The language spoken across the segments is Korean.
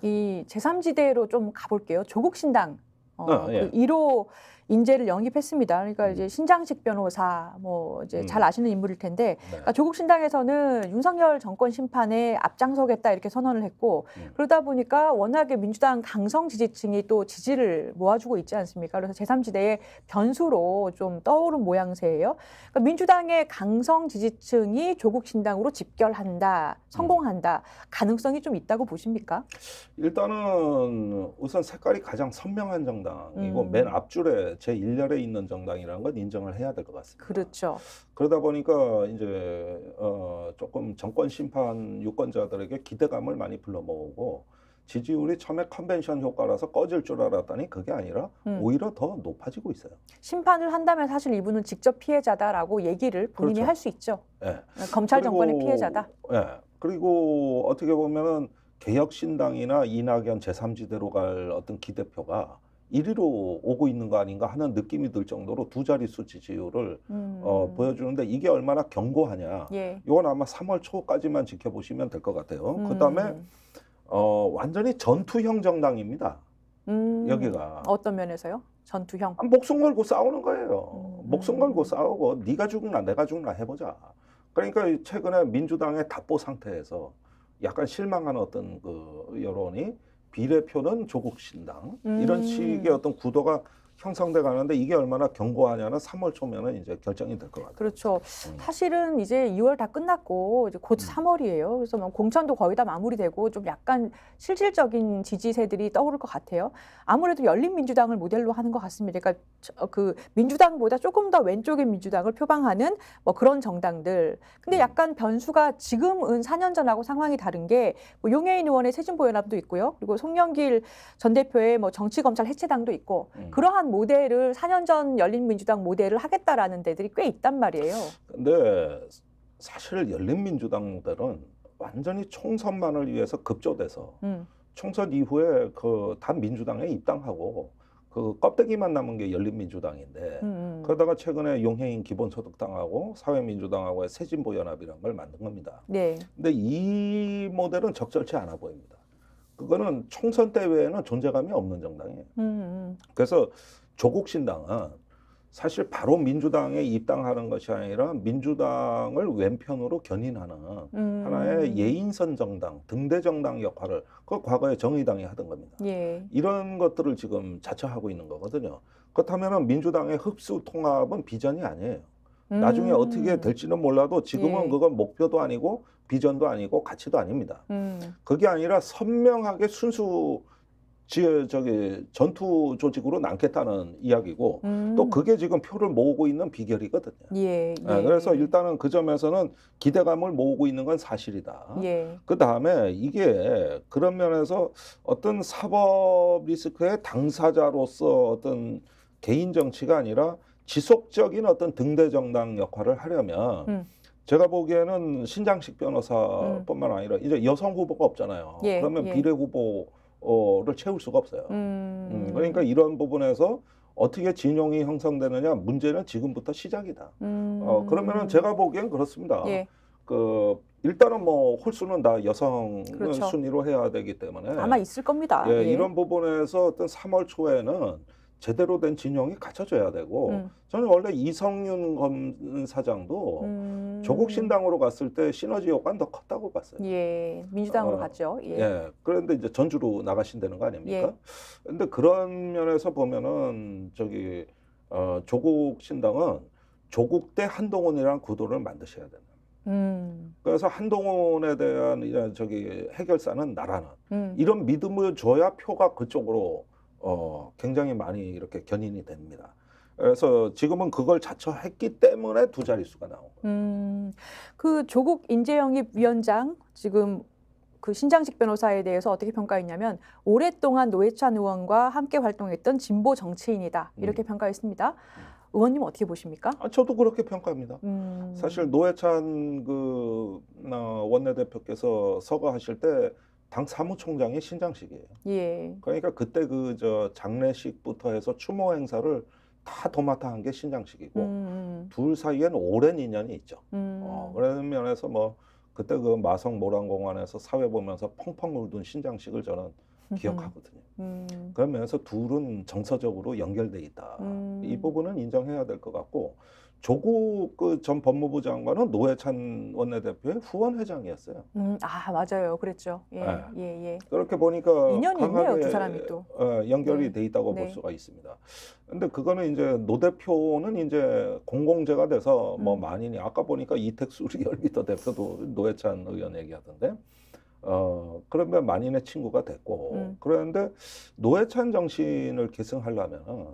이 제3지대로 좀 가볼게요. 조국 신당 예. 그 1호 인재를 영입했습니다. 그러니까 음. 이제 신장식 변호사 뭐 이제 잘 음. 아시는 인물일 텐데 네. 그러니까 조국 신당에서는 윤석열 정권 심판에 앞장서겠다 이렇게 선언을 했고 그러다 보니까 워낙에 민주당 강성 지지층이 또 지지를 모아주고 있지 않습니까? 그래서 제3지대의 변수로 좀 떠오른 모양새예요. 그러니까 민주당의 강성 지지층이 조국 신당으로 집결한다, 성공한다 가능성이 좀 있다고 보십니까? 일단은 우선 색깔이 가장 선명한 정당이고 맨 앞줄에 제1열에 있는 정당이라는 건 인정을 해야 될 것 같습니다. 그렇죠. 그러다 보니까 이제 조금 정권 심판 유권자들에게 기대감을 많이 불러모으고 지지율이 처음에 컨벤션 효과라서 꺼질 줄 알았더니 그게 아니라 오히려 더 높아지고 있어요. 심판을 한다면 사실 이분은 직접 피해자다라고 얘기를 본인이 그렇죠. 할 수 있죠. 예. 검찰 정권의 피해자다. 예. 그리고 어떻게 보면은 개혁신당이나 이낙연 제3지대로 갈 어떤 기대표가 1위로 오고 있는 거 아닌가 하는 느낌이 들 정도로 두 자릿수 지지율을 보여주는데 이게 얼마나 견고하냐. 예. 이건 아마 3월 초까지만 지켜보시면 될 것 같아요. 그다음에 완전히 전투형 정당입니다. 여기가. 어떤 면에서요? 전투형? 목숨 걸고 싸우는 거예요. 목숨 걸고 싸우고 네가 죽나 내가 죽나 해보자. 그러니까 최근에 민주당의 답보 상태에서 약간 실망하는 어떤 그 여론이 비례표는 조국 신당 이런 식의 어떤 구도가 형성돼 가는데 이게 얼마나 견고하냐는 3월 초면은 이제 결정이 될 것 같아요. 그렇죠. 사실은 이제 2월 다 끝났고 이제 곧 3월이에요. 그래서 뭐 공천도 거의 다 마무리되고 좀 약간 실질적인 지지세들이 떠오를 것 같아요. 아무래도 열린민주당을 모델로 하는 것 같습니다. 그러니까 그 민주당보다 조금 더 왼쪽의 민주당을 표방하는 뭐 그런 정당들. 근데 약간 변수가 지금은 4년 전하고 상황이 다른 게 뭐 용해인 의원의 새진보연합도 있고요. 그리고 송영길 전 대표의 뭐 정치검찰 해체당도 있고 그러한 모델을 4년 전 열린민주당 모델을 하겠다라는 데들이 꽤 있단 말이에요. 근데 사실 열린민주당 모델은 완전히 총선만을 위해서 급조돼서 총선 이후에 그 단 민주당에 입당하고 그 껍데기만 남은 게 열린민주당인데 그러다가 최근에 용해인 기본소득당하고 사회민주당하고의 새진보연합이라는 걸 만든 겁니다. 네. 근데 이 모델은 적절치 않아 보입니다. 그거는 총선 때 외에는 존재감이 없는 정당이에요. 그래서 조국 신당은 사실 바로 민주당에 입당하는 것이 아니라 민주당을 왼편으로 견인하는 하나의 예인선 정당, 등대 정당 역할을 그 과거에 정의당이 하던 겁니다. 예. 이런 것들을 지금 자처하고 있는 거거든요. 그렇다면 민주당의 흡수 통합은 비전이 아니에요. 나중에 어떻게 될지는 몰라도 지금은 예. 그건 목표도 아니고 비전도 아니고 가치도 아닙니다. 그게 아니라 선명하게 순수 전투 조직으로 남겠다는 이야기고 또 그게 지금 표를 모으고 있는 비결이거든요. 예. 그래서 일단은 그 점에서는 기대감을 모으고 있는 건 사실이다. 예. 그 다음에 이게 그런 면에서 어떤 사법 리스크의 당사자로서 어떤 개인 정치가 아니라 지속적인 어떤 등대 정당 역할을 하려면 제가 보기에는 신장식 변호사뿐만 아니라 이제 여성 후보가 없잖아요. 예. 그러면 예. 비례 후보를 채울 수가 없어요. 그러니까 이런 부분에서 어떻게 진영이 형성되느냐 문제는 지금부터 시작이다. 그러면은 제가 보기엔 그렇습니다. 예. 일단은 뭐 홀수는 다 여성 그렇죠. 순위로 해야 되기 때문에 아마 있을 겁니다. 예, 예. 이런 부분에서 어떤 3월 초에는 제대로 된 진영이 갖춰져야 되고 저는 원래 이성윤 검사장도 조국 신당으로 갔을 때 시너지 효과는 더 컸다고 봤어요. 예. 민주당으로 갔죠. 예. 예. 그런데 이제 전주로 나가신다는 거 아닙니까? 예. 근데 그런 면에서 보면은 조국 신당은 조국 대 한동훈이라는 구도를 만드셔야 되는. 그래서 한동훈에 대한 이런 해결사는 나라는 이런 믿음을 줘야 표가 그쪽으로 굉장히 많이 이렇게 견인이 됩니다. 그래서 지금은 그걸 자처했기 때문에 두 자릿수가 나온 거예요. 그 조국 인재영입위원장 지금 그 신장식 변호사에 대해서 어떻게 평가했냐면 오랫동안 노회찬 의원과 함께 활동했던 진보 정치인이다 이렇게 평가했습니다. 의원님 어떻게 보십니까? 저도 그렇게 평가합니다. 사실 노회찬 원내대표께서 서거하실 때 당 사무총장이 신장식이에요. 예. 그러니까 그때 장례식부터 해서 추모 행사를 다 도맡아 한 게 신장식이고 둘 사이엔 오랜 인연이 있죠. 그런 면에서 뭐 그때 그 마성 모란공원에서 사회 보면서 펑펑 울던 신장식을 저는 기억하거든요. 그러면서 둘은 정서적으로 연결돼 있다. 이 부분은 인정해야 될 것 같고, 조국 그 전 법무부 장관은 노회찬 원내대표의 후원 회장이었어요. 아, 맞아요. 그랬죠. 예, 네. 예, 예. 그렇게 보니까 인연이 있네요, 강하게 두 사람이 또. 연결이 네. 돼 있다고 네. 볼 수가 있습니다. 근데 그거는 이제 노 대표는 이제 공공재가 돼서 뭐 만인이, 아까 보니까 이택수 리얼미터 대표도 노회찬 의원 얘기하던데, 그러면 만인의 친구가 됐고, 그런데 노회찬 정신을 계승하려면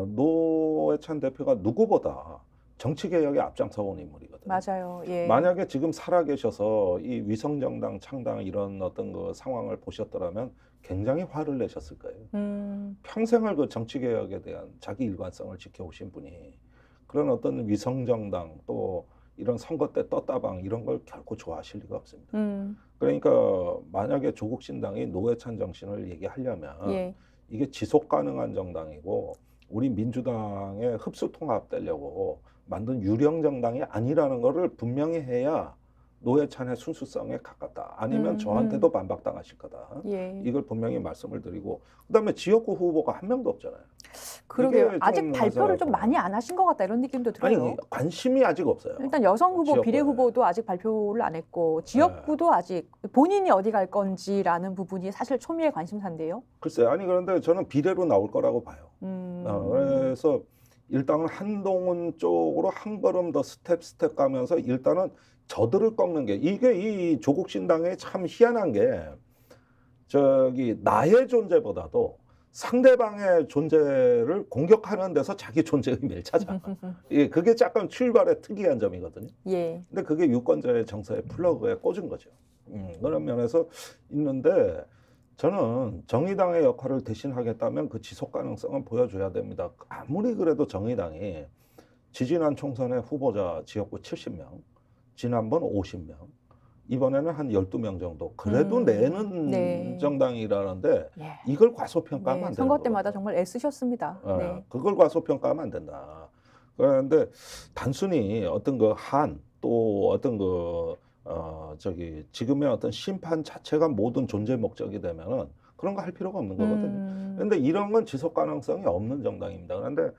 노회찬 대표가 누구보다 정치개혁에 앞장서온 인물이거든요. 맞아요. 예. 만약에 지금 살아계셔서 이 위성정당 창당 이런 어떤 그 상황을 보셨더라면 굉장히 화를 내셨을 거예요. 평생을 그 정치개혁에 대한 자기 일관성을 지켜오신 분이 그런 어떤 위성정당 또 이런 선거 때 떴다방 이런 걸 결코 좋아하실 리가 없습니다. 그러니까 만약에 조국신당이 노회찬 정신을 얘기하려면 예. 이게 지속 가능한 정당이고 우리 민주당의 흡수 통합되려고 만든 유령 정당이 아니라는 거를 분명히 해야 노회찬의 순수성에 가깝다. 아니면 저한테도 반박당하실 거다. 예. 이걸 분명히 말씀을 드리고, 그다음에 지역구 후보가 한 명도 없잖아요. 그러게요. 이게 아직 좀 발표를 좀 안타깝고. 많이 안 하신 것 같다 이런 느낌도 들어요. 아니 관심이 아직 없어요. 일단 여성 후보, 지역구에. 비례 후보도 아직 발표를 안 했고 지역구도 아직 본인이 어디 갈 건지라는 부분이 사실 초미의 관심사인데요. 글쎄요. 아니 그런데 저는 비례로 나올 거라고 봐요. 그래서 일단은 한동훈 쪽으로 한 걸음 더 스텝 가면서 일단은 저들을 꺾는 게, 이게 이 조국 신당에 참 희한한 게, 저기 나의 존재보다도 상대방의 존재를 공격하는 데서 자기 존재 의미를 찾아. 예, 그게 약간 출발의 특이한 점이거든요. 예. 근데 그게 유권자의 정서의 플러그에 꽂은 거죠. 그런 면에서 있는데, 저는 정의당의 역할을 대신하겠다면 그 지속 가능성은 보여줘야 됩니다. 아무리 그래도 정의당이 지지난 총선의 후보자 지역구 70명, 지난번 50명, 이번에는 한 12명 정도 그래도 내는 네. 정당이라는데 예. 이걸 과소평가하면 네, 안 되는 선거 거거든요. 때마다 정말 애쓰셨습니다. 네. 그걸 과소평가하면 안 된다. 그런데 단순히 어떤 그 또 어떤 그 저기 지금의 어떤 심판 자체가 모든 존재 목적이 되면은 그런 거 할 필요가 없는 거거든요. 그런데 이런 건 지속 가능성이 없는 정당입니다. 그런데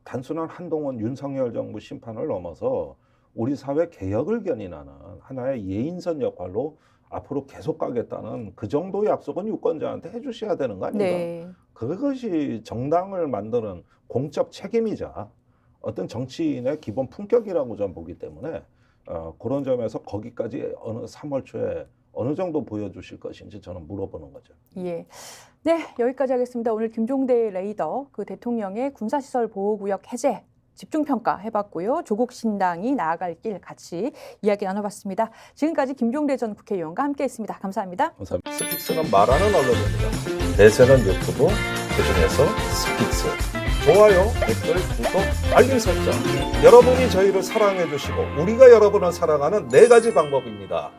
단순한 한동훈 윤석열 정부 심판을 넘어서 우리 사회 개혁을 견인하는 하나의 예인선 역할로 앞으로 계속 가겠다는 그 정도의 약속은 유권자한테 해주셔야 되는 거 아닌가? 네. 그것이 정당을 만드는 공적 책임이자 어떤 정치인의 기본 품격이라고 저는 보기 때문에 그런 점에서 거기까지 어느 3월 초에 어느 정도 보여주실 것인지 저는 물어보는 거죠. 예. 네, 여기까지 하겠습니다. 오늘 김종대 레이더 그 대통령의 군사시설 보호구역 해제 집중평가 해봤고요. 조국 신당이 나아갈 길 같이 이야기 나눠봤습니다. 지금까지 김종대 전 국회의원과 함께했습니다. 감사합니다. 감사합니다. 스픽스는 말하는 언론입니다. 대세는 유튜브, 그중에서 스픽스. 좋아요, 댓글, 구독, 알림 설정. 여러분이 저희를 사랑해 주시고 우리가 여러분을 사랑하는 4가지 방법입니다.